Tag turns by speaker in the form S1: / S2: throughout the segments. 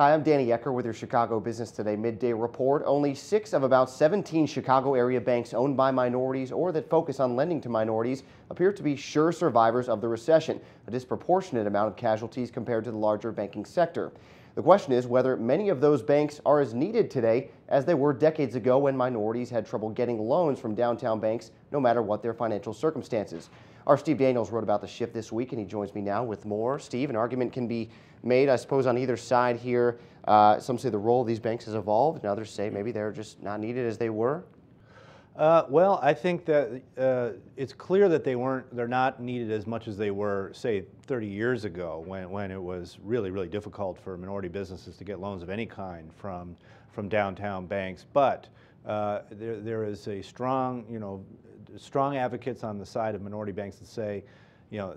S1: Hi, I'm Danny Ecker with your Chicago Business Today Midday Report. Only 6 of about 17 Chicago area banks owned by minorities or that focus on lending to minorities appear to be sure survivors of the recession, a disproportionate amount of casualties compared to the larger banking sector. The question is whether many of those banks are as needed today as they were decades ago when minorities had trouble getting loans from downtown banks, no matter what their financial circumstances. Our Steve Daniels wrote about the shift this week, and he joins me now with more. Steve, an argument can be made, I suppose, on either side here. Some say the role of these banks has evolved, and others say maybe they're just not needed as they were.
S2: Well, I think that it's clear that they're not needed as much as they were, say, 30 years ago, when it was really difficult for minority businesses to get loans of any kind from downtown banks. But there is a strong advocates on the side of minority banks that say,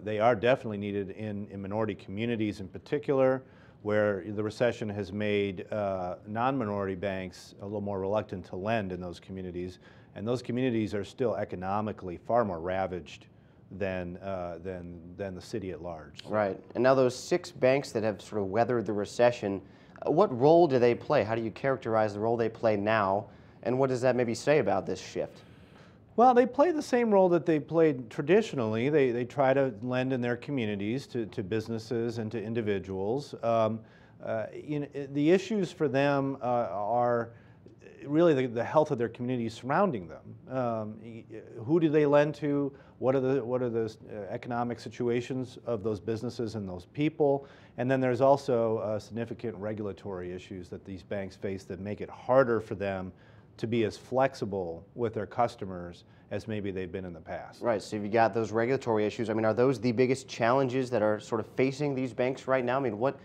S2: they are definitely needed in minority communities in particular, where the recession has made non-minority banks a little more reluctant to lend in those communities. And those communities are still economically far more ravaged than the city at large.
S1: Right. And now those 6 banks that have sort of weathered the recession, what role do they play? How do you characterize the role they play now? And what does that maybe say about this shift?
S2: Well, they play the same role that they played traditionally. They try to lend in their communities to businesses and to individuals. The issues for them are really the health of their communities surrounding them. Who do they lend to? What are the economic situations of those businesses and those people? And then there's also significant regulatory issues that these banks face that make it harder for them to be as flexible with their customers as maybe they've been in the past.
S1: Right, so you've got those regulatory issues. I mean, are those the biggest challenges that are sort of facing these banks right now? I mean, what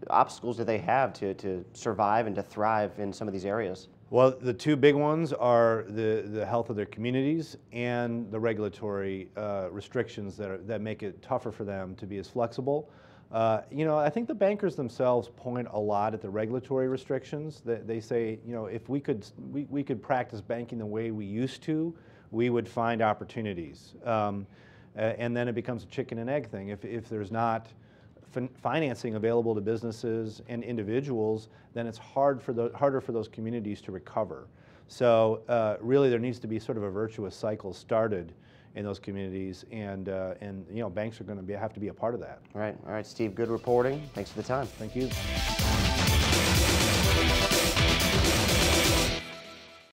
S1: obstacles do they have to survive and to thrive in some of these areas?
S2: Well, the 2 big ones are the health of their communities and the regulatory restrictions that make it tougher for them to be as flexible. I think the bankers themselves point a lot at the regulatory restrictions. They say, if we could practice banking the way we used to, we would find opportunities. And then it becomes a chicken and egg thing. If there's not financing available to businesses and individuals, then it's harder for those communities to recover. So really, there needs to be sort of a virtuous cycle started in those communities, and banks are going to have to be a part of that.
S1: All right, Steve, good reporting. Thanks for the time.
S2: Thank you.